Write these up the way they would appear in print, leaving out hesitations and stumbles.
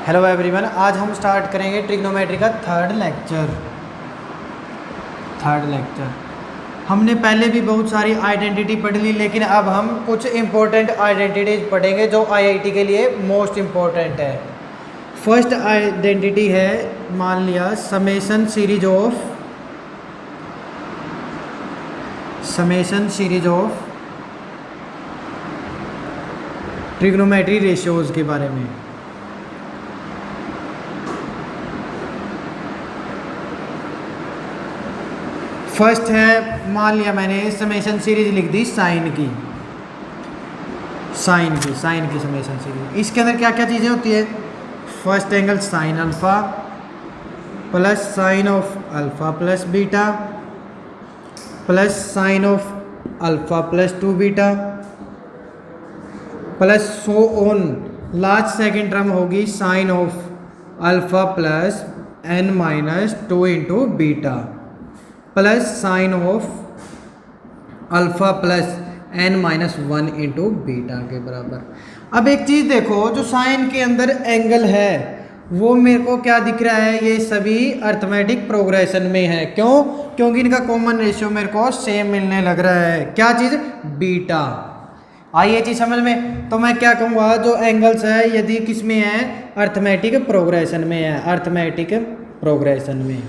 Hello everyone, आज हम start करेंगे ट्रिग्नोमेट्री का थर्ड लेक्चर। हमने पहले भी बहुत सारी आइडेंटिटी पढ़ ली, लेकिन अब हम कुछ इम्पोर्टेंट आइडेंटिटीज पढ़ेंगे जो आईआईटी के लिए मोस्ट इम्पोर्टेंट है। फर्स्ट आइडेंटिटी है, मान लिया summation series of trigonometry ratios के बारे में। फर्स्ट है, मान लिया मैंने समेशन सीरीज लिख दी साइन की समेशन सीरीज। इसके अंदर क्या क्या चीज़ें होती है? First angle sine alpha plus sine of alpha plus beta plus sine of alpha plus 2 beta plus so on. Last second term होगी sine of alpha plus n minus 2 into beta plus sine of alpha plus n minus 1 into beta के बराबर। अब एक चीज़ देखो, जो sign के अंदर angle है वो मेरे को क्या दिख रहा है? ये सभी अर्थमेटिक प्रोग्रेशन में है। क्यों? क्योंकि इनका कॉमन रेशियो मेरे को सेम मिलने लग रहा है। क्या चीज़? बीटा। आई ये चीज़ समझ में? तो मैं क्या कहूँगा, जो एंगल्स है यदि किस में है? अर्थमेटिक प्रोग्रेशन में है, अर्थमेटिक प्रोग्रेशन में।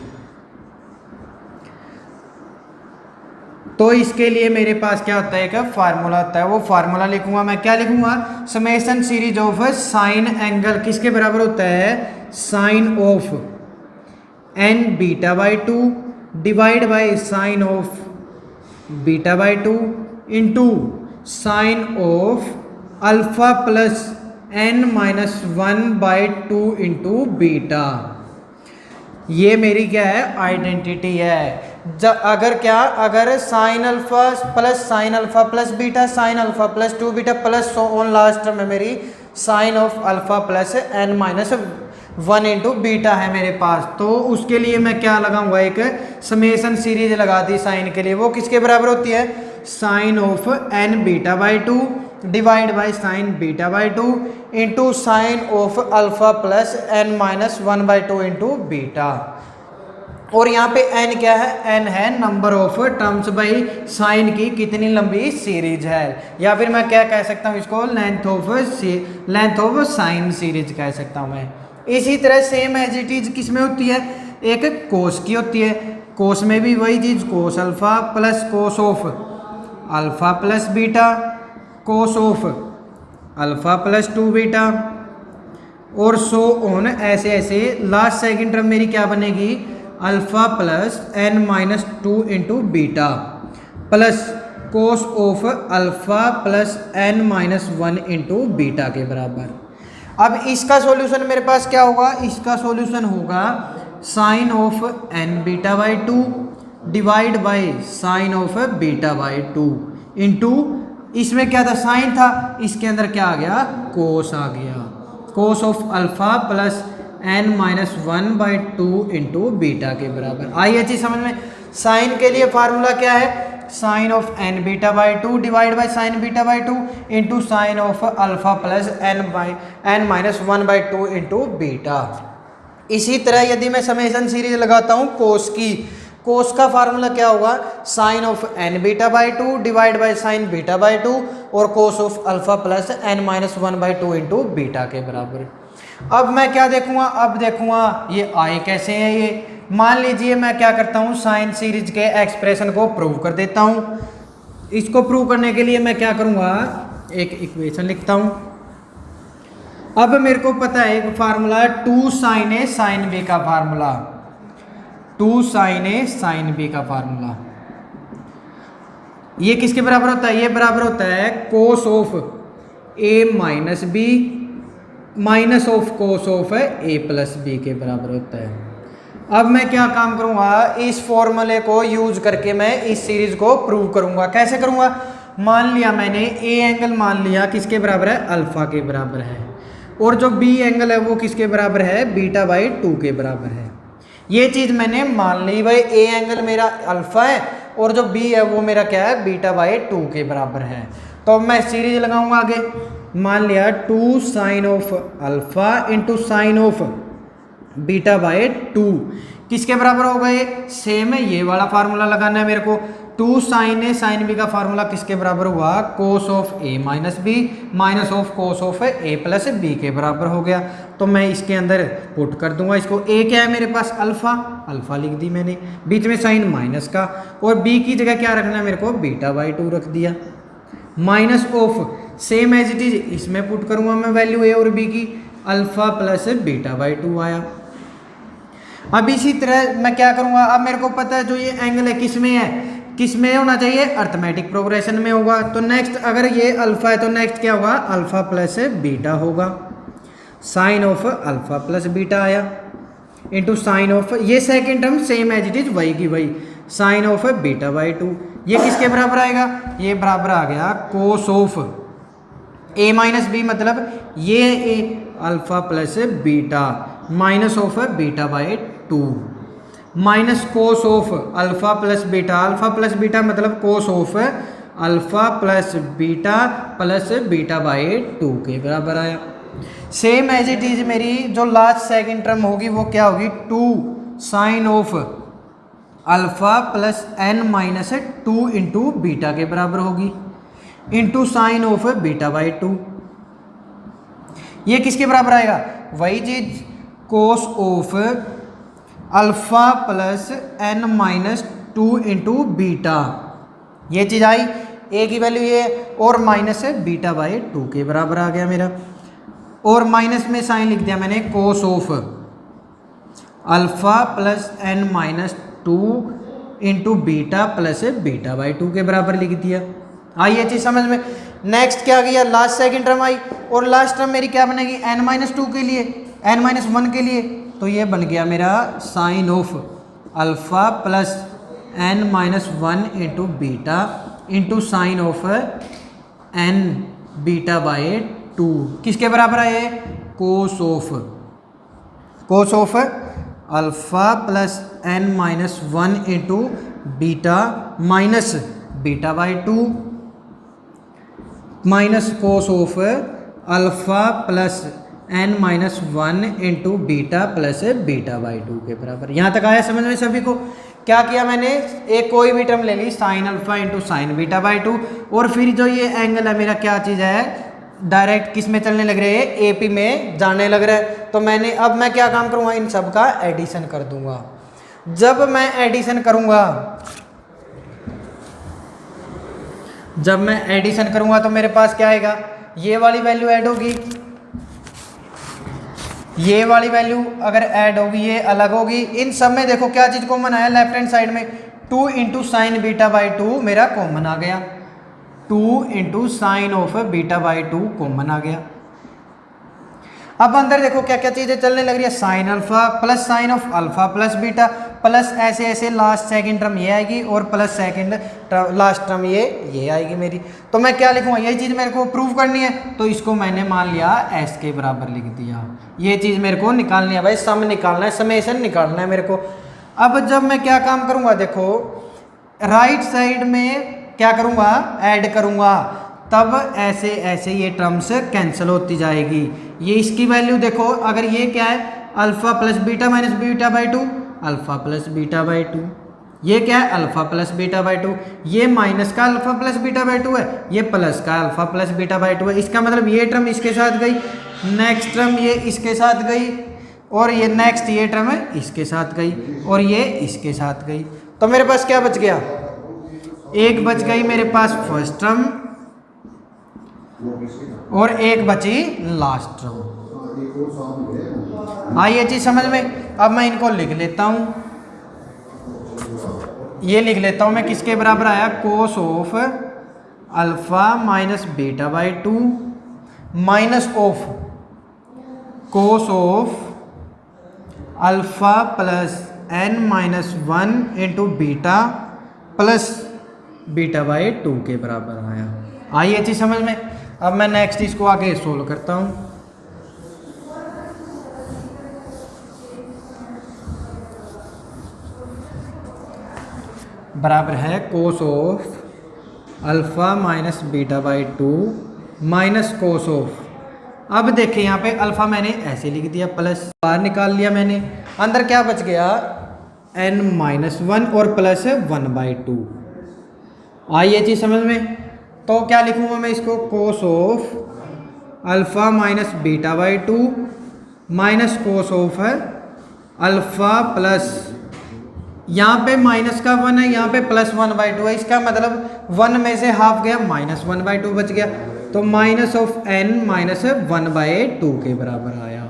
तो इसके लिए मेरे पास क्या होता है? एक फार्मूला होता है, वो फार्मूला लिखूंगा मैं। क्या लिखूंगा? Summation series of sine angle किसके बराबर होता है? Sine of n beta by 2 divide by sine of beta by 2 into sine of alpha plus n minus 1 by 2 into beta. ये मेरी क्या है? आइडेंटिटी है। अगर sine alpha plus beta sine alpha plus 2 beta plus so on, last term है मेरी sine of alpha plus n minus 1 into beta है मेरे पास। तो उसके लिए मैं क्या लगाऊंगा? एक समेशन सीरीज लगा दी साइन के लिए। वो किसके बराबर होती है? Sine of n beta by 2 divide by sine beta by 2 into sine of alpha plus n minus 1 by 2 into beta. और यहाँ पे n क्या है? n है number of terms by sine की कितनी लंबी सीरीज है, या फिर मैं क्या कह सकता हूँ इसको? लेंथ ऑफ साइन सीरीज कह सकता हूँ मैं। इसी तरह सेम एज इट इज किस में होती है? एक कोस की होती है। कोस में भी वही चीज, cos alpha plus cos of alpha plus beta, cos of alpha plus 2 beta और सो ऑन, ऐसे ऐसे। लास्ट सेकंड टर्म मेरी क्या बनेगी? Alpha plus n minus 2 into beta plus cos of alpha plus n minus 1 into beta के बराबर। अब इसका सॉल्यूशन मेरे पास क्या होगा? इसका सॉल्यूशन होगा sine of n beta by 2 divide by sine of beta by 2 into, इसमें क्या था? साइन था, इसके अंदर क्या आ गया? कोस आ गया। Cos of alpha plus n minus 1 by 2 into beta के बराबर। आइए चीज समझ में। साइन के लिए फार्मूला क्या है? Sine of n beta by 2 divide by sine beta by 2 into sine of alpha plus n minus 1 by 2 into beta. इसी तरह यदि मैं समेशन सीरीज लगाता हूँ कोस की, कोस का फार्मूला क्या होगा? Sine of n beta by 2 divide by sine beta by 2 और cos of alpha plus n minus 1 by 2 into beta के बराबर। अब मैं क्या देखूंगा? अब देखूंगा ये आए कैसे हैं। ये मान लीजिए मैं क्या करता हूँ, साइन सीरीज के एक्सप्रेशन को प्रूव कर देता हूँ। इसको प्रूव करने के लिए मैं क्या करूँगा? एक इक्वेशन लिखता हूँ। अब मेरे को पता है एक formula, 2 sine A sine B का formula, 2 sine A sine B का फार्मूला। ये किसके बराबर होता है? ये बराबर होता है cos of A minus B minus of cos of A plus B के बराबर होता है। अब मैं क्या काम करूंगा? इस फॉर्मूले को यूज करके मैं इस सीरीज को प्रूव करूंगा। कैसे करूंगा? मान लिया मैंने ए एंगल मान लिया किसके बराबर है? अल्फा के बराबर है। और जो बी एंगल है वो किसके बराबर है? बीटा बाई 2 के बराबर है। ये चीज मैंने मान ली भाई, ए एंगल मेरा अल्फा है और जो बी है वो मेरा क्या है? बीटा बाई 2 के बराबर है। तो मैं सीरीज लगाऊंगा आगे, मान लिया 2 sine of alpha into sine of beta by 2 किसके बराबर हो गए, सेम है, ये वाला फार्मूला लगाना है मेरे को। 2 साइन ए साइन बी का फार्मूला किसके बराबर हुआ, cos of A minus B minus of cos of A plus B के बराबर हो गया। तो मैं इसके अंदर पुट कर दूंगा इसको। ए क्या है मेरे पास, अल्फा, अल्फा लिख दी मैंने, बीच में साइन माइनस का, और बी की जगह क्या रखना है मेरे को, बीटा बाई 2 रख दिया, minus of same as it is इसमें पुट करूंगा मैं वैल्यू ए और बी की, अल्फा प्लस बीटा बाई 2 आया। अब इसी तरह मैं क्या करूंगा, अब मेरे को पता है जो ये एंगल है किस में है, किस में होना चाहिए, अर्थमेटिक प्रोग्रेशन में होगा। तो नेक्स्ट अगर ये अल्फा है तो नेक्स्ट क्या होगा, अल्फा प्लस बीटा होगा, sine of alpha plus beta आया इंटू साइन ऑफ, ये second term same as it is वही की वही, साइन ऑफ बीटा बाई 2, ये किसके बराबर आएगा, ये बराबर आ गया cos of A minus B, मतलब ये A alpha plus beta minus of beta by 2 minus cos of alpha plus beta, alpha plus beta मतलब cos of alpha plus beta by 2 के बराबर आया। सेम एज इट इज मेरी जो last second term होगी वो क्या होगी, 2 sine of alpha plus n minus 2 into beta के बराबर होगी, into sine of beta by 2, ये किसके बराबर आएगा, वही चीज cos of alpha plus n minus 2 into beta, ये चीज आई, ए की वैल्यू ये और माइनस बीटा बाई 2 के बराबर आ गया मेरा, और माइनस में साइन लिख दिया मैंने cos of alpha plus n minus 2 into beta plus beta by 2 के बराबर लिख दिया। आई ये चीज समझ में। नेक्स्ट क्या किया, लास्ट सेकंड टर्म आई, और लास्ट टर्म मेरी क्या बनेगी, एन माइनस 2 के लिए, एन माइनस 1 के लिए, तो ये बन गया मेरा sine of alpha plus n minus 1 into beta into sine of n beta by 2 किसके बराबर आए, cos of alpha plus n minus 1 into beta minus beta by 2 minus cos of alpha plus n minus 1 into beta plus beta by 2 के बराबर। यहाँ तक आया समझ में सभी को। क्या किया मैंने, एक कोई भी टर्म ले ली, sine alpha into sine beta by 2, और फिर जो ये एंगल है मेरा क्या चीज़ है, डायरेक्ट किस में चलने लग रहे हैं, एपी में जाने लग रहा है। तो मैंने अब मैं क्या काम करूँगा, इन सब का एडिशन कर दूंगा। जब मैं एडिशन करूँगा तो मेरे पास क्या आएगा, ये वाली वैल्यू ऐड होगी, ये वाली वैल्यू अगर ऐड होगी ये अलग होगी। इन सब में देखो क्या चीज़ कॉमन आया, लेफ्ट हैंड साइड में 2 इंटू साइन बीटा बाई 2 मेरा कॉमन आ गया, 2 into sine of beta by 2 common आ गया। अब अंदर देखो क्या क्या चीज़ें चलने लग रही है, sign alpha plus sine of alpha plus beta plus ऐसे ऐसे लास्ट सेकंड टर्म ये आएगी, और प्लस सेकंड लास्ट टर्म ये आएगी मेरी। तो मैं क्या लिखूँगा, यही चीज़ मेरे को प्रूव करनी है, तो इसको मैंने मान लिया एस के बराबर लिख दिया। ये चीज़ मेरे को निकालनी है भाई, सम निकालना है, समेशन निकालना है मेरे को। अब जब मैं क्या काम करूँगा, देखो राइट साइड में क्या करूँगा, ऐड करूँगा, तब ऐसे ऐसे ये टर्म्स कैंसिल होती जाएगी। ये इसकी वैल्यू देखो, अगर ये क्या है, alpha plus beta minus beta by 2, alpha plus beta by 2, ये क्या है, अल्फा प्लस बीटा बाई 2, ये माइनस का अल्फा प्लस बीटा बाई 2 है, ये प्लस का अल्फा प्लस बीटा बाई 2 है। इसका मतलब ये टर्म इसके साथ गई, नेक्स्ट टर्म ये इसके साथ गई, और ये नेक्स्ट ये टर्म है इसके साथ गई, और ये इसके साथ गई। तो मेरे पास क्या बच गया, एक बच गई मेरे पास फर्स्ट टर्म, और एक बची लास्ट टर्म। आइए चीज समझ में। अब मैं इनको लिख लेता हूं, ये लिख लेता हूं मैं, किसके बराबर आया, cos of alpha minus beta by 2 minus of cos of alpha plus n minus 1 into beta plus beta by 2 के बराबर आया। आइए चीज समझ में। अब मैं नेक्स्ट इसको आगे सोल्व करता हूं। बराबर है cos of alpha minus beta by to minus cos of, अब देखिए यहाँ पे अल्फ़ा मैंने ऐसे लिख दिया प्लस, बाहर निकाल लिया मैंने, अंदर क्या बच गया n माइनस वन और प्लस 1/2। आई ये चीज़ समझ में? तो क्या लिखूँगा मैं इसको, cos of alpha minus beta by to minus cos of है अल्फ़ा प्लस, यहाँ पे माइनस का 1 है, यहाँ पे प्लस 1/2 है, इसका मतलब 1 में से हाफ गया, माइनस 1/2 बच गया, तो माइनस ऑफ n माइनस 1/2 के बराबर आया।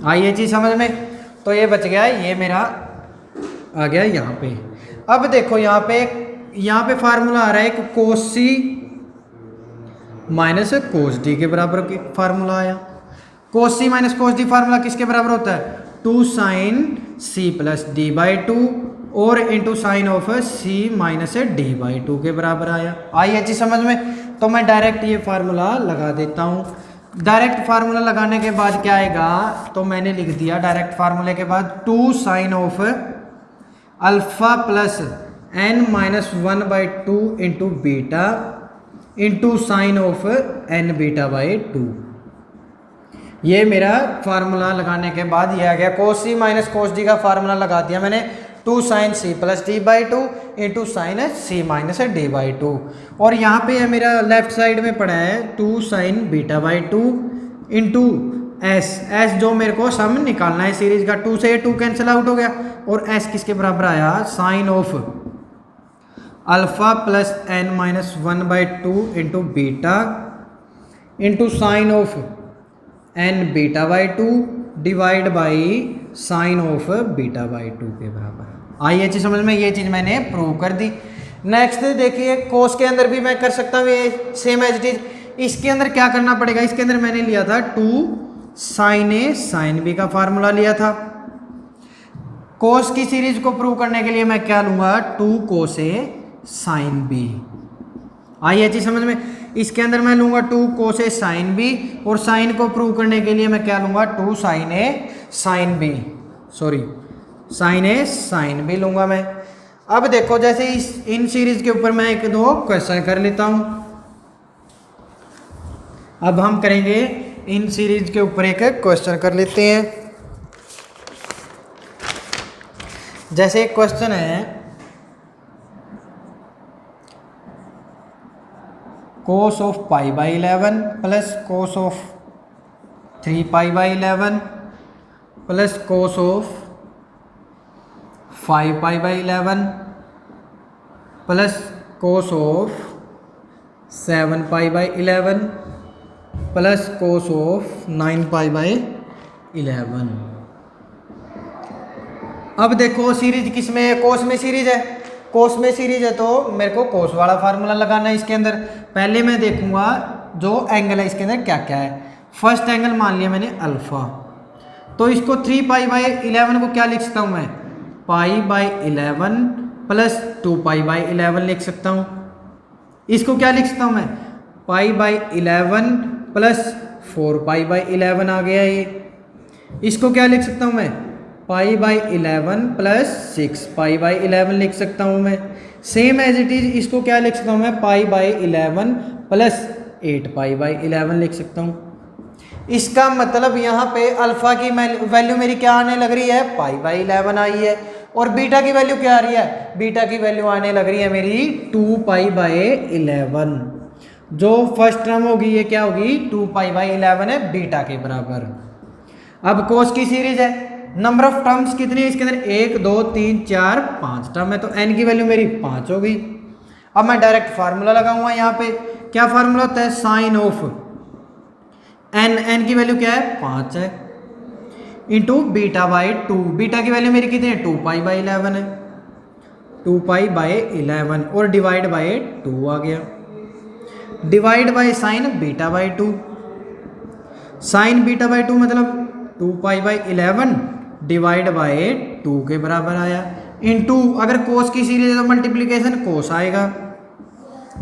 आई ये चीज़ समझ में? तो ये बच गया, ये मेरा आ गया यहाँ पे। अब देखो यहाँ पे फार्मूला आ रहा है एक कोस सी माइनस कोस डी के बराबर फार्मूला आया। Cos C minus cos D formula किसके बराबर होता है, 2 sine C plus D by two और into sine of C minus D by two के बराबर आया। आई ये चीज़ समझ में? तो मैं डायरेक्ट ये फार्मूला लगा देता हूँ। डायरेक्ट फार्मूला लगाने के बाद क्या आएगा, तो मैंने लिख दिया डायरेक्ट फार्मूले के बाद 2 sine of alpha plus n minus 1/2 into beta into sine of n beta by two. ये मेरा फार्मूला लगाने के बाद ये आ गया, cos C minus cos D का फार्मूला लगा दिया मैंने, 2 sine C plus D by two into sine C minus D by two, और यहाँ पे है मेरा लेफ्ट साइड में पड़ा है 2 sign beta by two into S जो मेरे को सम निकालना है सीरीज का, 2 से 2 कैंसिल आउट हो गया, और एस किसके बराबर आया, sine of alpha plus n minus 1/2 into beta into sine of n beta by two divide by sine of beta by two के बराबर। आई ये चीज़ समझ में? ये चीज़ मैंने प्रूव कर दी। नेक्स्ट देखिए, कोस के अंदर भी मैं कर सकता हूँ ये सेम एज इट इज। इसके अंदर क्या करना पड़ेगा, इसके अंदर मैंने लिया था 2 साइन ए साइन बी का फार्मूला लिया था। कोस की सीरीज को प्रूव करने के लिए मैं क्या लूँगा, 2 कोस ए साइन बी। आई ये चीज़ समझ में? इसके अंदर मैं लूँगा 2 कोस ए साइन बी, और साइन को प्रूव करने के लिए मैं क्या लूँगा, 2 sine A sine B, sorry sine A sine B लूँगा मैं। अब देखो जैसे इन सीरीज के ऊपर मैं 1-2 क्वेश्चन कर लेता हूँ। अब हम करेंगे इन सीरीज के ऊपर एक क्वेश्चन कर लेते हैं। जैसे एक क्वेश्चन है, cos of pi by 11 plus cos of 3 pi by 11 plus cos of 5 pi by 11 plus cos of 7 pi by 11 plus cos of 9 pi by 11। अब देखो सीरीज किस में है, कोस में सीरीज है। कोस में सीरीज है तो मेरे को कोस वाला फार्मूला लगाना है इसके अंदर। पहले मैं देखूंगा जो एंगल है इसके अंदर क्या क्या है। फर्स्ट एंगल मान लिया मैंने अल्फा, तो इसको 3 पाई बाई 11 को क्या लिख सकता हूँ मैं, पाई बाई 11 प्लस 2 पाई बाई 11 लिख सकता हूँ। इसको क्या लिख सकता हूँ मैं, पाई बाई 11 प्लस 4 पाई बाई 11 आ गया ये। इसको क्या लिख सकता हूँ मैं, पाई बाई 11 प्लस 6 पाई बाई 11 लिख सकता हूँ मैं। सेम एज इट इज इसको क्या लिख सकता हूँ मैं, पाई बाई 11 प्लस 8 पाई बाई 11 लिख सकता हूँ। इसका मतलब यहाँ पे अल्फा की वैल्यू मेरी क्या आने लग रही है, पाई बाई 11 आई है, और बीटा की वैल्यू क्या आ रही है, बीटा की वैल्यू आने लग रही है मेरी 2 पाई बाई 11। जो फर्स्ट टर्म होगी ये क्या होगी, 2 पाई बाई 11 है बीटा के बराबर। अब कोस की सीरीज है, नंबर ऑफ टर्म्स कितनी है इसके अंदर, 1 2 3 4 5 टर्म है, तो n की वैल्यू मेरी 5 होगी। अब मैं डायरेक्ट फार्मूला लगाऊंगा यहाँ पे। क्या फार्मूला होता है, साइन ऑफ n की वैल्यू क्या है 5 है, इंटू बीटा बाई 2। बीटा की वैल्यू मेरी कितनी है, 2 पाई बाई 11 है, 2 पाई बाई 11 और डिवाइड बाई 2 आ गया, divide by sine beta by 2। Sign beta by 2 मतलब 2 पाई बाई 11 डिवाइड बाई 2 के बराबर आया, इनटू अगर कोस की सीरीज है तो मल्टीप्लीकेशन कोस आएगा,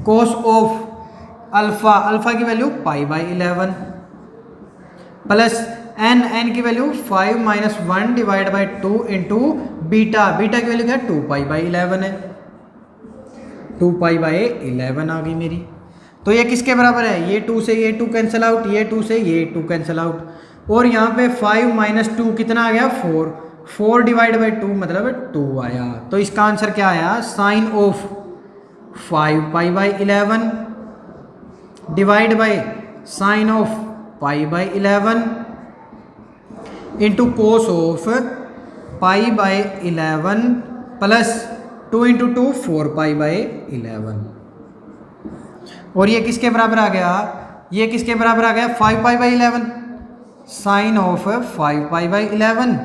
कोस ऑफ अल्फा, अल्फा की value pi by 11 plus n की value 5 minus 1 divide by 2 into beta, beta की वैल्यू क्या है 2 पाई बाई 11 है, 2 पाई बाय 11 आ गई मेरी। तो ये किसके बराबर है, ये 2 से ये 2 कैंसिल आउट, ये 2 से ये 2 कैंसिल आउट, और यहाँ पे 5 माइनस 2 कितना आ गया 4, 4 डिवाइड बाई 2 मतलब 2 आया। तो इसका आंसर क्या आया, sine of 5 pi by 11 divide by sine of pi by 11 into cos of pi by 11 plus 2 into 2 4 pi by 11। और ये किसके बराबर आ गया, ये किसके बराबर आ गया 5 pi by 11, sine of 5 pi by 11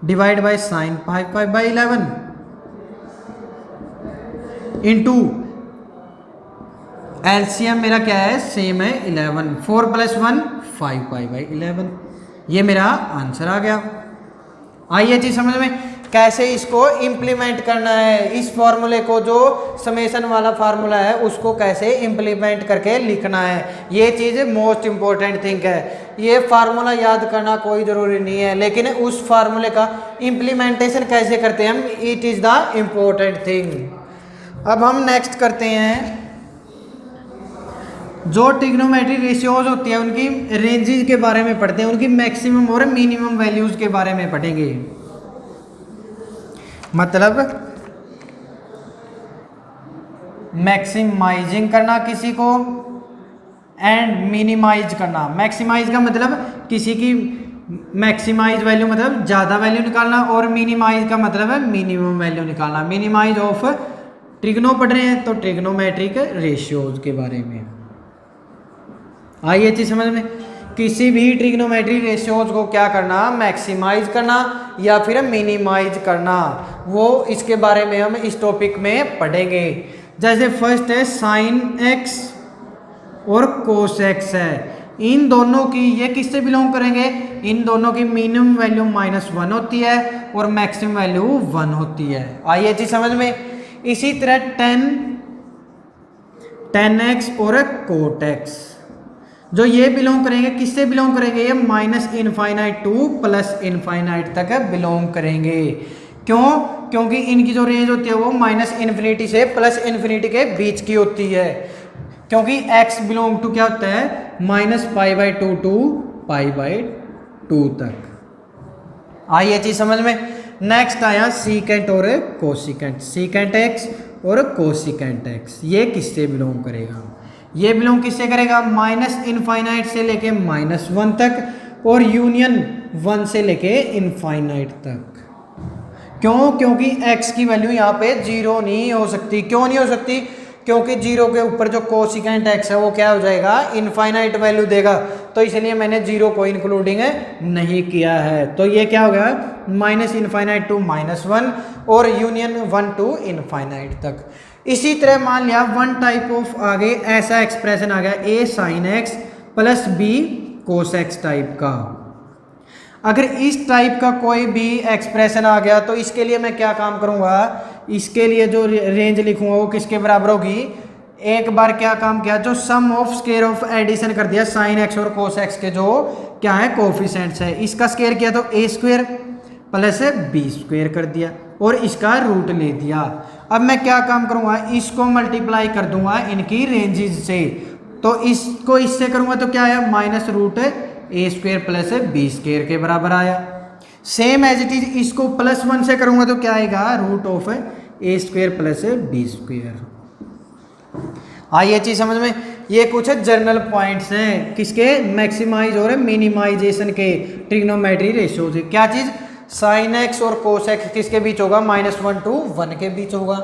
divide by sine 5 pi by 11 into LCM मेरा क्या है, सेम है 11, 4 प्लस 1 5 पाई बाई 11। ये मेरा आंसर आ गया। आइए जी समझ में कैसे इसको इम्प्लीमेंट करना है, इस फॉर्मूले को जो समेशन वाला फार्मूला है उसको कैसे इम्प्लीमेंट करके लिखना है, ये चीज़ मोस्ट इम्पोर्टेंट थिंग है। ये फार्मूला याद करना कोई ज़रूरी नहीं है, लेकिन उस फार्मूले का इम्प्लीमेंटेशन कैसे करते हैं हम, it is the important thing. अब हम नेक्स्ट करते हैं, जो ट्रिग्नोमेट्री रेशियोज होती है उनकी रेंजेस के बारे में पढ़ते हैं, उनकी मैक्सिमम और मिनिमम वैल्यूज के बारे में पढ़ेंगे। मतलब मैक्सिमाइजिंग करना किसी को एंड मिनिमाइज करना। मैक्सिमाइज का मतलब किसी की मैक्सिमाइज वैल्यू मतलब ज़्यादा वैल्यू निकालना, और मिनिमाइज का मतलब है मिनिमम वैल्यू निकालना। मिनिमाइज ऑफ ट्रिग्नो पढ़ रहे हैं तो ट्रिग्नोमेट्रिक रेशियोज के बारे में। आइए चीज समझ में, किसी भी ट्रिग्नोमेट्री रेशियोज को क्या करना, मैक्सिमाइज करना या फिर मिनिमाइज करना, वो इसके बारे में हम इस टॉपिक में पढ़ेंगे। जैसे फर्स्ट है साइन एक्स और कोस एक्स है, इन दोनों की ये किससे बिलोंग करेंगे, इन दोनों की मिनिमम वैल्यू -1 होती है और मैक्सिमम वैल्यू 1 होती है। आइए जी समझ में। इसी तरह tan x और कोट एक्स जो ये बिलोंग करेंगे, किससे बिलोंग करेंगे, ये -∞ टू +∞ तक बिलोंग करेंगे। क्यों, क्योंकि इनकी जो रेंज होती है वो -∞ से +∞ के बीच की होती है, क्योंकि x बिलोंग टू क्या होता है -π/2 टू π/2 तक। आइए चीज समझ में। नेक्स्ट आया सीकेंट और कोसिकेंट, सीकेंट x और कोसिकेंट x, ये किससे बिलोंग करेगा, ये बिलोंग किससे करेगा, -∞ से लेके -1 तक और यूनियन 1 से लेके इनफाइनाइट तक। क्यों, क्योंकि x की वैल्यू यहाँ पे 0 नहीं हो सकती। क्यों नहीं हो सकती, क्योंकि 0 के ऊपर जो कोसिकेंट x है वो क्या हो जाएगा, इनफाइनाइट वैल्यू देगा, तो इसलिए मैंने 0 को इंक्लूडिंग नहीं किया है। तो ये क्या हो गया, -∞ टू -1 और यूनियन 1 टू इनफाइनाइट तक। इसी तरह मान लिया वन टाइप ऑफ आगे ऐसा एक्सप्रेशन आ गया a sin x plus b cos x type का। अगर इस टाइप का कोई भी एक्सप्रेशन आ गया तो इसके लिए मैं क्या काम करूंगा, इसके लिए जो रेंज लिखूंगा वो किसके बराबर होगी, एक बार क्या काम किया, जो सम ऑफ स्केयर ऑफ एडिशन कर दिया साइन एक्स और कोस एक्स के जो क्या है कोफिशिएंट्स है, इसका स्केयर किया तो a square plus b square कर दिया और इसका रूट ले दिया। अब मैं क्या काम करूंगा, इसको मल्टीप्लाई कर दूंगा इनकी रेंजेस से, तो इसको इससे करूंगा तो क्या आया -√a² प्लस b स्क्वायर के बराबर आया। सेम एज इट इज इसको +1 से करूंगा तो क्या आएगा, √a² प्लस b स्क्वायर। आइए चीज समझ में। ये कुछ जनरल पॉइंट्स हैं किसके, मैक्सिमाइज और मिनिमाइजेशन के ट्रिग्नोमेट्री रेशियो से। क्या चीज, साइन एक्स और कोस एक्स किसके बीच होगा, -1 टू 1 के बीच होगा।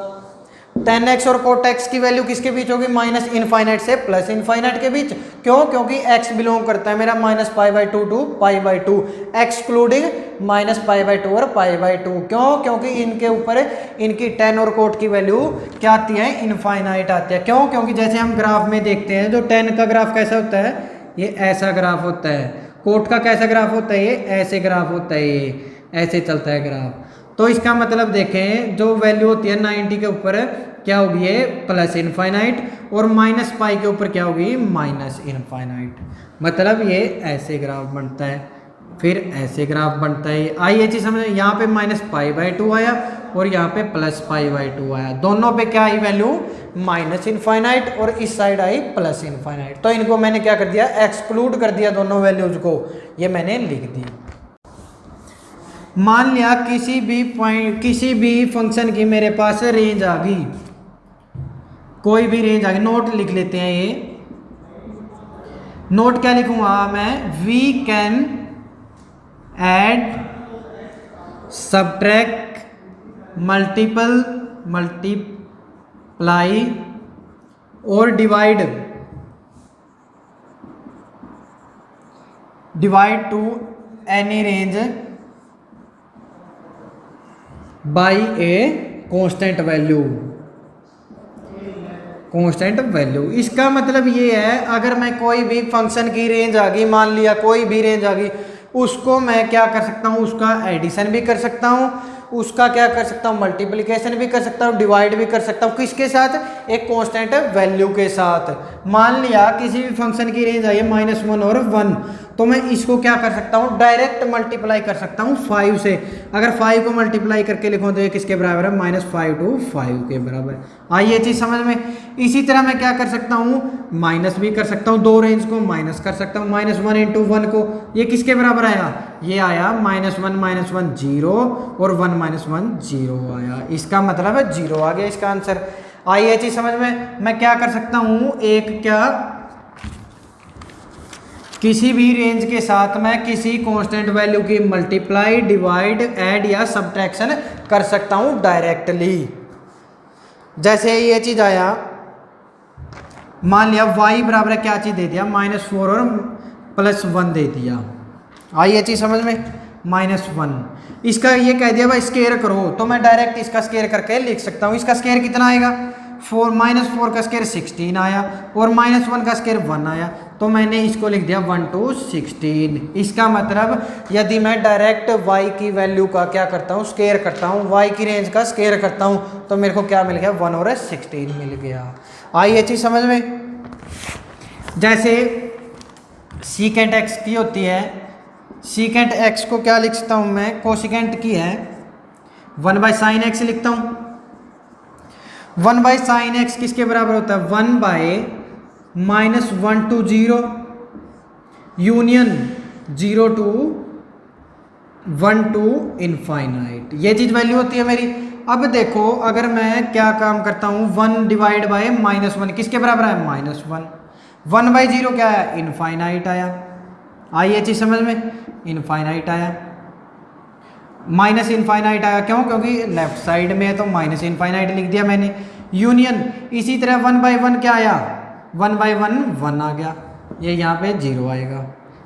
tan x और cot x की वैल्यू किसके बीच होगी, -∞ से +∞ के बीच। क्यों, क्योंकि x बिलोंग करता है मेरा -π/2 टू π/2, एक्सक्लूडिंग -π/2 और π/2। क्यों, क्योंकि इनके ऊपर इनकी tan और cot की वैल्यू क्या आती है, इनफाइनाइट आती है। क्यों, क्योंकि जैसे हम ग्राफ में देखते हैं जो tan का ग्राफ कैसा होता है, ये ऐसा ग्राफ होता है, cot का कैसा ग्राफ होता है, ये ऐसे ग्राफ होता है, ये ऐसे चलता है ग्राफ। तो इसका मतलब देखें जो वैल्यू होती है 90 के ऊपर क्या होगी, ये +∞ और -π के ऊपर क्या होगी, -∞। मतलब ये ऐसे ग्राफ बनता है, फिर ऐसे ग्राफ बनता है। आइए चीज समझ, यहाँ पे -π/2 आया और यहाँ पे +π/2 आया, दोनों पे क्या आई वैल्यू -इनफाइनाइट और इस साइड आई +इनफाइनाइट। तो इनको मैंने क्या कर दिया, एक्सक्लूड कर दिया दोनों वैल्यूज को, ये मैंने लिख दी। मान लिया किसी भी फंक्शन की मेरे पास रेंज आ गई, कोई भी रेंज आ गई, नोट लिख लेते हैं। ये नोट क्या लिखूंगा मैं, we can add subtract multiply और divide to any range by a constant value. इसका मतलब ये है, अगर मैं कोई भी फंक्शन की रेंज आ गई, मान लिया कोई भी रेंज आ गई, उसको मैं क्या कर सकता हूँ, उसका एडिशन भी कर सकता हूँ, उसका क्या कर सकता हूँ, मल्टीप्लिकेशन भी कर सकता हूँ, डिवाइड भी कर सकता हूँ। किसके साथ, एक कांस्टेंट वैल्यू के साथ। मान लिया किसी भी फंक्शन की रेंज आई है -1 और 1, तो मैं इसको क्या कर सकता हूँ, डायरेक्ट मल्टीप्लाई कर सकता हूँ 5 से। अगर 5 को मल्टीप्लाई करके लिखूँ तो ये किसके बराबर है, -5 to 5 के बराबर। आइए चीज समझ में। इसी तरह मैं क्या कर सकता हूँ, माइनस भी कर सकता हूँ, दो रेंज को माइनस कर सकता हूँ। -1 × 1 को, ये किसके बराबर आया, ये आया -1 -1 0 और 1 -1 0 आया। इसका मतलब है 0 आ गया इसका आंसर। आइए चीज समझ में। मैं क्या कर सकता हूँ, एक क्या, किसी भी रेंज के साथ मैं किसी कांस्टेंट वैल्यू की मल्टीप्लाई, डिवाइड, ऐड या सब्ट्रैक्शन कर सकता हूं डायरेक्टली। जैसे ये चीज आया, मान लिया y बराबर क्या चीज दे दिया, -4 और +1 दे दिया। आइए चीज समझ में, -1, इसका ये कह दिया भाई स्केयर करो, तो मैं डायरेक्ट इसका स्केयर करके लिख सकता हूँ। इसका स्केयर कितना आएगा, -4 का स्केयर 16 आया और -1 का स्केयर 1 आया, तो मैंने इसको लिख दिया 1 to 16। इसका मतलब यदि मैं डायरेक्ट y की वैल्यू का क्या करता हूँ, स्केयर करता हूँ, y की रेंज का स्केयर करता हूँ, तो मेरे को क्या मिल गया, 1 और 16 मिल गया। आई ये चीज समझ में। जैसे सीकेंट x की होती है, सीकेंट x को क्या लिख सकता हूँ मैं, कोसिकेंट की है 1/sin x लिखता हूँ। 1/sin x किसके बराबर होता है, 1/-1 to 0 union 0 to 1 to infinite, ये चीज वैल्यू होती है मेरी। अब देखो अगर मैं क्या काम करता हूँ, 1 डिवाइड बाय -1 किसके बराबर है, -1। 1/0 क्या है, इनफाइनाइट आया। आइए चीज समझ में, इनफाइनाइट आया, -इनफाइनाइट आया, क्यों, क्योंकि लेफ्ट साइड में है तो -इनफाइनाइट लिख दिया मैंने। यूनियन, इसी तरह 1/1 क्या आया, 1/1 1 आ गया, ये यहाँ पे 0 आएगा।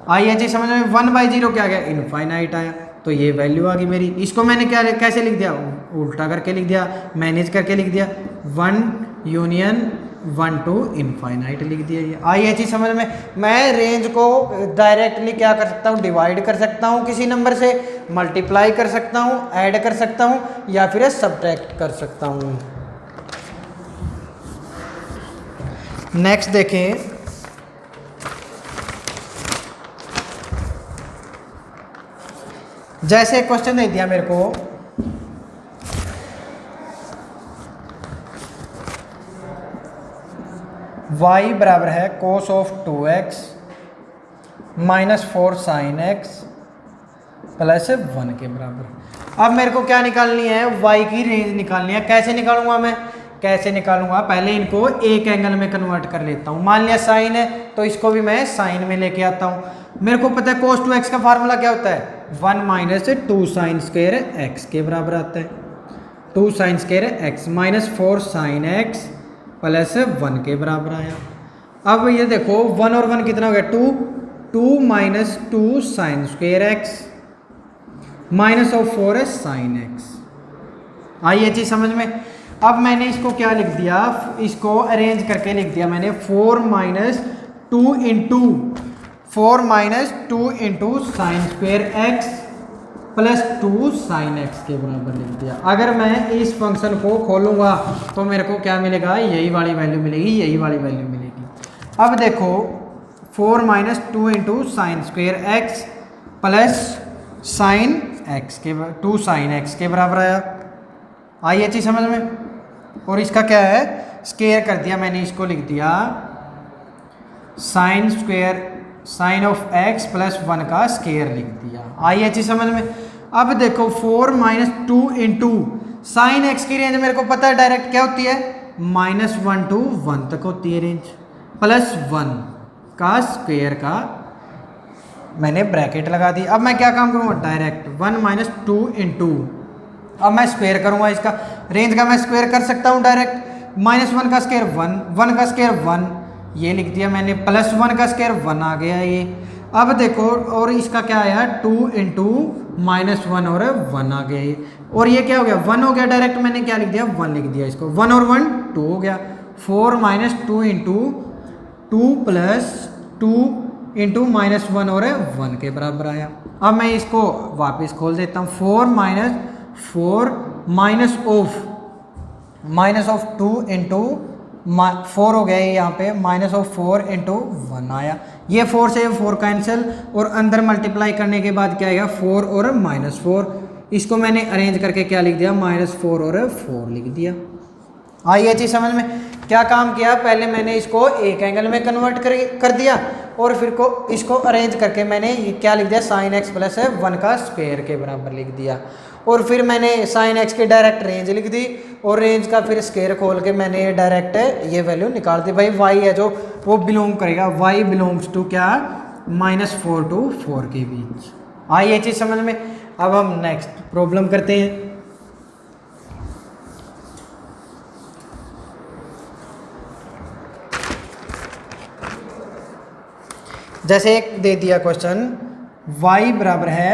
आइए चीज समझ में, 1/0 क्या आ गया, इनफाइनाइट आया, तो ये वैल्यू आ गई मेरी। इसको मैंने क्या कैसे लिख दिया, उल्टा करके लिख दिया, मैनेज करके लिख दिया, 1 यूनियन 1 to इनफाइनाइट लिख दिया ये। आइए चीज समझ में। मैं रेंज को डायरेक्टली क्या कर सकता हूँ, डिवाइड कर सकता हूँ किसी नंबर से, मल्टीप्लाई कर सकता हूँ, ऐड कर सकता हूँ या फिर सब्ट्रैक्ट कर सकता हूँ। नेक्स्ट देखें, जैसे क्वेश्चन दे दिया मेरे को, y बराबर है cos of 2x -4 sin x +1 के बराबर। अब मेरे को क्या निकालनी है, y की रेंज निकालनी है। कैसे निकालूंगा मैं, कैसे निकालूंगा, पहले इनको एक एंगल में कन्वर्ट कर लेता हूँ। मान लिया साइन है तो इसको भी मैं साइन में लेके आता हूँ। मेरे को पता है cos 2x का फार्मूला क्या होता है, 1 - 2 sin स्क्वायर x के बराबर आता है। 2 sin square x -4 sin x +1 के बराबर आया। अब ये देखो 1 और 1 कितना हो गया, 2 - 2 sin square x -4 sin x। आइए चीज समझ में। अब मैंने इसको क्या लिख दिया, इसको अरेंज करके लिख दिया मैंने, 4 - 2 × sin square x +2 sin x के बराबर लिख दिया। अगर मैं इस फंक्शन को खोलूंगा तो मेरे को क्या मिलेगा, यही वाली वैल्यू मिलेगी, यही वाली वैल्यू मिलेगी। अब देखो 4 - 2 × sin square x plus sine x के 2 साइन एक्स के बराबर आया। आई ये चीज़ समझ में। और इसका क्या है, स्क्वायर कर दिया मैंने, इसको लिख दिया sine square sine of x plus 1 का स्क्वायर लिख दिया। आई ये चीज़ समझ में। अब देखो 4 माइनस 2 इंटू साइन एक्स की रेंज मेरे को पता है डायरेक्ट क्या होती है, -1 to 1 तक होती है रेंज, प्लस 1 का स्क्वायर का मैंने ब्रैकेट लगा दी। अब मैं क्या काम करूँगा, डायरेक्ट 1 माइनस 2 इंटू, अब मैं स्क्वायर करूँगा इसका, रेंज का मैं स्क्वायर कर सकता हूँ डायरेक्ट, -1 का स्क्वायर 1, 1 का स्क्वायर 1, ये लिख दिया मैंने, प्लस 1 का स्क्वायर 1 आ गया ये। अब देखो और इसका क्या आया 2 इंटू -1 और 1 आ गया ये, और ये क्या हो गया 1 हो गया, डायरेक्ट मैंने क्या लिख दिया 1 लिख दिया इसको, 1 और 1 2 हो गया। 4 माइनस 2 इंटू 2 प्लस 2 इंटू -1 और 1 के बराबर आया। अब मैं इसको वापस खोल देता हूँ, 4 माइनस ऑफ 2 इंटू 4 हो गया ये यहाँ पे, -4 इंटू 1 आया। ये 4 से 4 कैंसिल, और अंदर मल्टीप्लाई करने के बाद क्या आएगा 4 और -4, इसको मैंने अरेंज करके क्या लिख दिया -4 और 4 लिख दिया। आई ये चीज़ समझ में। क्या काम किया, पहले मैंने इसको एक एंगल में कन्वर्ट कर दिया, और फिर इसको अरेंज करके मैंने ये क्या लिख दिया साइन एक्स प्लस 1 का स्क्वायर के बराबर लिख दिया, और फिर मैंने साइन एक्स की डायरेक्ट रेंज लिख दी, और रेंज का फिर स्क्वायर खोल के मैंने डायरेक्ट ये वैल्यू निकाल दी। भाई वाई है जो वो बिलोंग करेगा, वाई बिलोंग्स टू क्या, -4 to 4 के बीच। आई ये चीज़ समझ में। अब हम नेक्स्ट प्रॉब्लम करते हैं। जैसे एक दे दिया क्वेश्चन, y बराबर है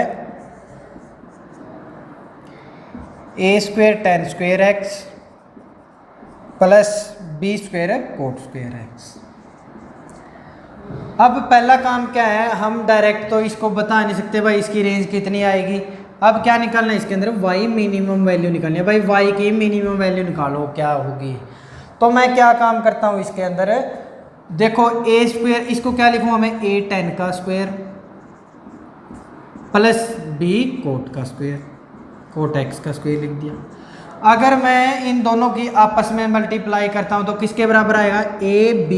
a² tan square x plus b² coat square x। अब पहला काम क्या है, हम डायरेक्ट तो इसको बता नहीं सकते भाई इसकी रेंज कितनी आएगी। अब क्या निकालना है इसके अंदर, y मिनिमम वैल्यू निकालनी है। भाई y की मिनिमम वैल्यू निकालो क्या होगी। तो मैं क्या काम करता हूँ इसके अंदर, देखो a², इसको क्या लिखूंगा मैं, a tan का स्क्वायर प्लस b कोट का स्क्वायर, कोट x का स्क्वायर लिख दिया। अगर मैं इन दोनों की आपस में मल्टीप्लाई करता हूं तो किसके बराबर आएगा, a b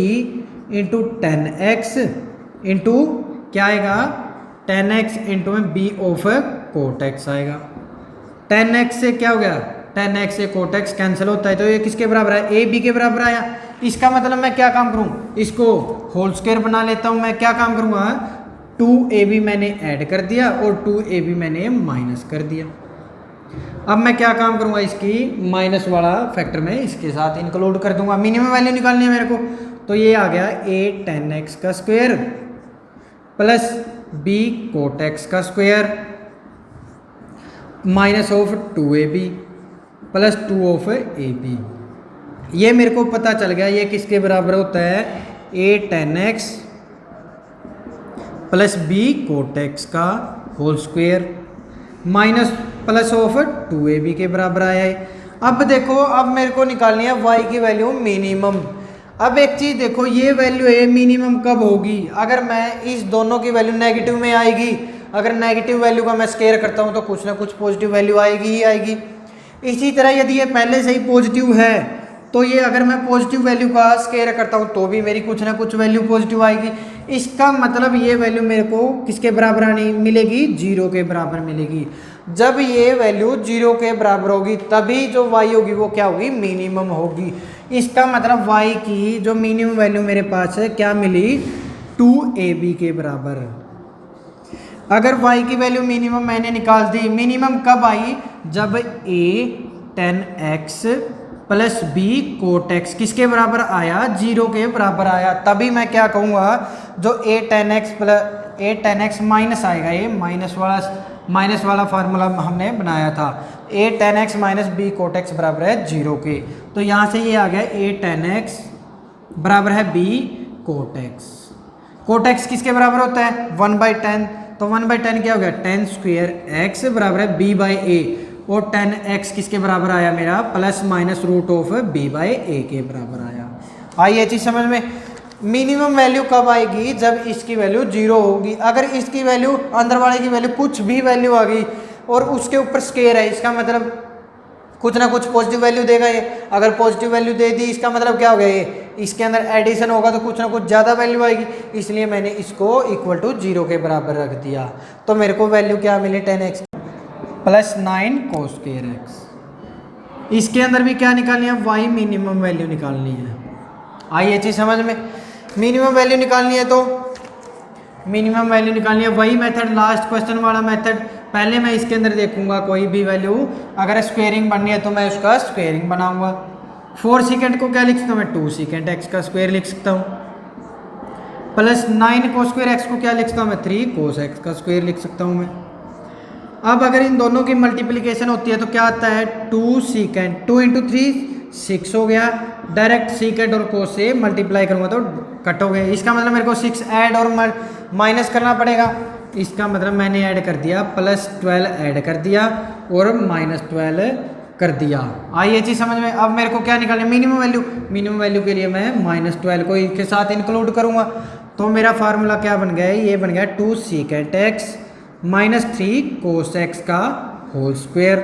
into ten x into क्या आएगा 10x इंटू में b ऑफ कोट x आएगा। 10x से क्या हो गया, 10x से कोट x कैंसिल होता है, तो ये किसके बराबर है, a b के बराबर आया। इसका मतलब मैं क्या काम करूं, इसको होल स्क्वायर बना लेता हूं। मैं क्या काम करूंगा, 2ab मैंने ऐड कर दिया और 2ab मैंने माइनस कर दिया। अब मैं क्या काम करूंगा, इसकी माइनस वाला फैक्टर में इसके साथ इंक्लूड कर दूंगा। मिनिमम वैल्यू निकालनी है मेरे को, तो ये आ गया a tan x का square plus b cot x का square minus of 2ab plus 2 of ab। ये मेरे को पता चल गया ये किसके बराबर होता है, a tan x plus b cot x का whole square minus plus of 2ab के बराबर आया है। अब देखो, अब मेरे को निकालनी है y की वैल्यू मिनिमम। अब एक चीज़ देखो, ये वैल्यू है मिनिमम कब होगी, अगर मैं इस दोनों की वैल्यू नेगेटिव में आएगी। अगर नेगेटिव वैल्यू का मैं स्क्वायर करता हूँ तो कुछ ना कुछ पॉजिटिव वैल्यू आएगी ही आएगी। इसी तरह यदि ये पहले से ही पॉजिटिव है तो ये अगर मैं पॉजिटिव वैल्यू का स्क्वायर करता हूँ तो भी मेरी कुछ ना कुछ वैल्यू पॉजिटिव आएगी। इसका मतलब ये वैल्यू मेरे को किसके बराबर आनी मिलेगी, 0 के बराबर मिलेगी। जब ये वैल्यू 0 के बराबर होगी तभी जो y होगी वो क्या होगी, मिनिमम होगी। इसका मतलब y की जो मिनिमम वैल्यू मेरे पास है क्या मिली, 2ab के बराबर। अगर y की वैल्यू मिनिमम मैंने निकाल दी, मिनिमम कब आई, जब a tan x plus b cot x किसके बराबर आया, 0 के बराबर आया। तभी मैं क्या कहूँगा, जो a tan x माइनस आएगा, ये माइनस वाला फार्मूला हमने बनाया था, a tan x minus b cot x बराबर है 0 के। तो यहाँ से ये आ गया a tan x बराबर है b cot x। Cot x किसके बराबर होता है, 1/10, तो 1/10 क्या हो गया, tan स्क्वायर x बराबर है b बाई a, और tan x किसके बराबर आया मेरा, plus minus root of b by a के बराबर आया। आई ये चीज़ समझ में। मिनिमम वैल्यू कब आएगी, जब इसकी वैल्यू 0 होगी। अगर इसकी वैल्यू अंदर वाले की वैल्यू कुछ भी वैल्यू आ गई और उसके ऊपर स्केयर है, इसका मतलब कुछ ना कुछ पॉजिटिव वैल्यू देगा ये। अगर पॉजिटिव वैल्यू दे दी इसका मतलब क्या हो गया, ये इसके अंदर एडिशन होगा तो कुछ ना कुछ ज़्यादा वैल्यू आएगी, इसलिए मैंने इसको इक्वल टू 0 के बराबर रख दिया। तो मेरे को वैल्यू क्या मिली 10x plus 9 cos square x। इसके अंदर भी क्या निकालनी है, y मिनिमम वैल्यू निकालनी है। आई ये चीज़ समझ में, मिनिमम वैल्यू निकालनी है तो मिनिमम वैल्यू निकालनी है, वही मेथड लास्ट क्वेश्चन वाला मेथड। पहले मैं इसके अंदर देखूंगा कोई भी वैल्यू, अगर स्क्वेयरिंग बननी है तो मैं उसका स्क्वेयरिंग बनाऊंगा। 4 सेकेंड को क्या लिख सकता हूँ मैं, 2 सेकेंड x का स्क्वायर लिख सकता हूँ, प्लस 9 cos स्क्वायर x को क्या लिख सकता हूँ मैं, 3 cos x का स्क्वायर लिख सकता हूँ मैं। अब अगर इन दोनों की मल्टीप्लिकेशन होती है तो क्या आता है, 2 सेकेंड, 2 इंटू 3 6 हो गया। डायरेक्ट सीकेंड और कोस से मल्टीप्लाई करूँगा तो कट हो गया। इसका मतलब मेरे को 6 ऐड और माइनस करना पड़ेगा। इसका मतलब मैंने ऐड कर दिया, प्लस 12 ऐड कर दिया और माइनस 12 कर दिया। आई ये चीज़ समझ में। अब मेरे को क्या निकालना है, मिनिमम वैल्यू। मिनिमम वैल्यू के लिए मैं माइनस 12 को इसके साथ इंक्लूड करूँगा। तो मेरा फार्मूला क्या बन गया है, ये बन गया 2 second x minus 3 cos x का होल स्क्वायर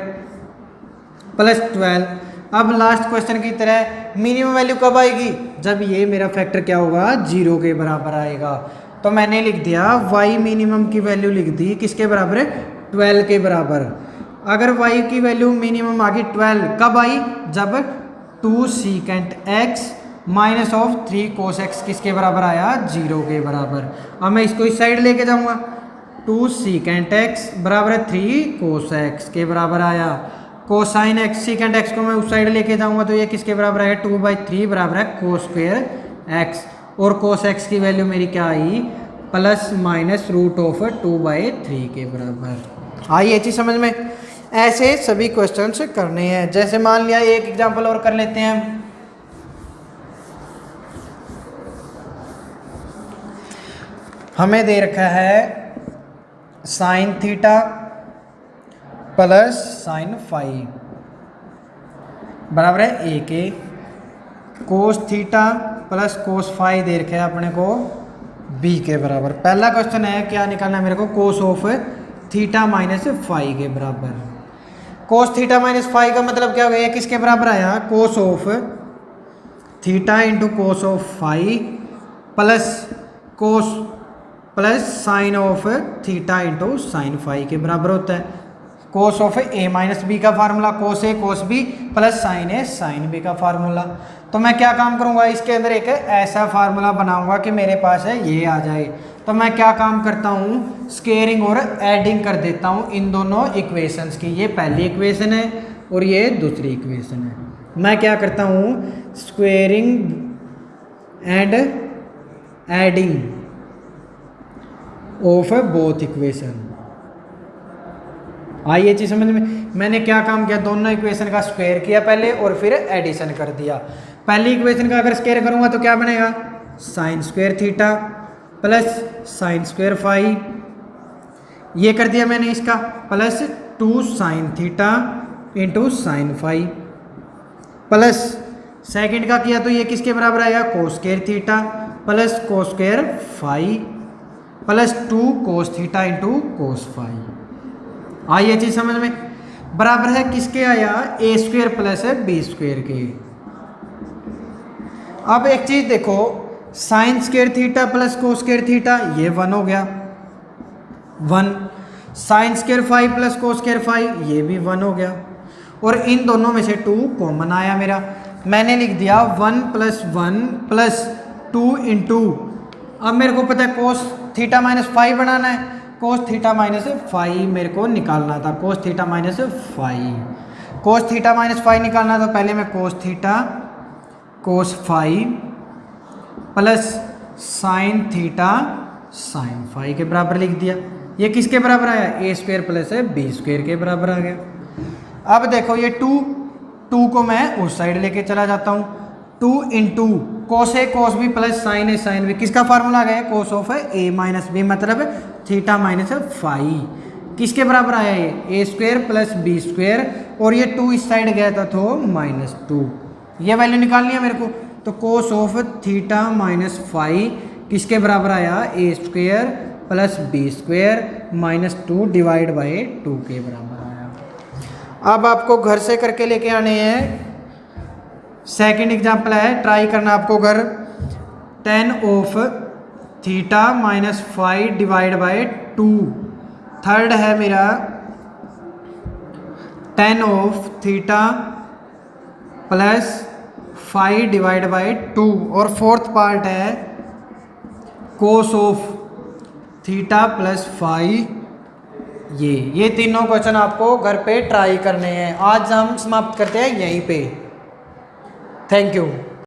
प्लस 12। अब लास्ट क्वेश्चन की तरह मिनिमम वैल्यू कब आएगी, जब ये मेरा फैक्टर क्या होगा, 0 के बराबर आएगा। तो मैंने लिख दिया y मिनिमम की वैल्यू लिख दी किसके बराबर है, 12 के बराबर। अगर y की वैल्यू मिनिमम आ गई 12, कब आई, जब 2 second x minus of 3 cos x किसके बराबर आया, 0 के बराबर। अब मैं इसको इस साइड लेके जाऊंगा, 2 सेकेंड x बराबर है 3 कोस x के बराबर आया। कोसाइन x सेकेंड x को मैं उस साइड लेके जाऊंगा तो ये किसके बराबर आएगा, 2/3 बराबर है कोस स्क्वायर x। और कोस x की वैल्यू मेरी क्या आई, प्लस माइनस रूट ऑफ 2/3 के बराबर। आई ये चीज़ समझ में। ऐसे सभी क्वेश्चंस करने हैं। जैसे मान लिया एक एग्जांपल और कर लेते हैं। हमें दे रखा है sine theta plus sine phi बराबर है ए के, cos theta plus cos phi दे रखा है अपने को बी के बराबर। पहला क्वेश्चन है क्या निकालना है मेरे को, cos of theta minus phi के बराबर। कोस थीटा माइनस फाई का मतलब क्या हो गया, किसके बराबर आया, cos of theta into cos of phi plus cos plus sine of theta into sine phi के बराबर होता है। Cos of A minus B का formula, cos A cos B plus sine A sine B का formula. तो मैं क्या काम करूंगा, इसके अंदर एक ऐसा फार्मूला बनाऊंगा कि मेरे पास है ये आ जाए। तो मैं क्या काम करता हूँ, स्केयरिंग और एडिंग कर देता हूँ इन दोनों इक्वेशंस की। ये पहली इक्वेशन है और ये दूसरी इक्वेशन है। मैं क्या करता हूँ, squaring and adding of both equation. आई ये चीज़ समझ में। मैंने क्या काम किया, दोनों इक्वेशन का स्क्वायर किया पहले और फिर एडिशन कर दिया। पहली इक्वेशन का अगर स्क्वायर करूंगा तो क्या बनेगा, sine square theta plus sine square phi, ये कर दिया मैंने इसका, plus 2 sine theta into sine phi plus second का किया तो ये किसके बराबर आएगा, cos square theta plus cos square phi plus 2 cos theta into cos phi. आई ये चीज़ समझ में। बराबर है किसके आया, A square plus B square के। अब एक चीज देखो, sine square theta plus cos square theta ये 1 हो गया 1, sine square phi plus cos square phi ये भी 1 हो गया, और इन दोनों में से 2 कॉमन आया मेरा। मैंने लिख दिया 1 प्लस 1 प्लस 2 इंटू, अब मेरे को पता है कोस थीटा माइनस फाई बनाना है, कोस थीटा माइनस फाई मेरे को निकालना था, cos theta minus phi. Cos theta minus phi निकालना था, पहले मैं cos theta cos phi plus sine theta sine phi के बराबर लिख दिया। ये किसके बराबर आया, A square plus B square के बराबर आ गया। अब देखो ये 2 को मैं उस साइड लेके चला जाता हूँ, 2 into cos A cos B plus sine A sine B, किसका फार्मूला गया, cos of A minus B मतलब थीटा माइनस फाई, किसके बराबर आया ये, A square plus B square, और ये 2 इस साइड गया था तो -2। ये वैल्यू निकालनी है मेरे को। तो cos of theta minus phi किसके बराबर आया, A square plus B square minus 2 divide by 2 के बराबर आया। अब आपको घर से करके लेके आने हैं। सेकंड एग्जांपल है, ट्राई करना आपको घर। Ten of theta minus five divide by 2। Third है मेरा ten of theta plus 5 divide by 2। और फोर्थ पार्ट है कोस ऑफ थीटा प्लस 5। ये तीनों क्वेश्चन आपको घर पे ट्राई करने हैं। आज हम समाप्त करते हैं यहीं पे। Thank you.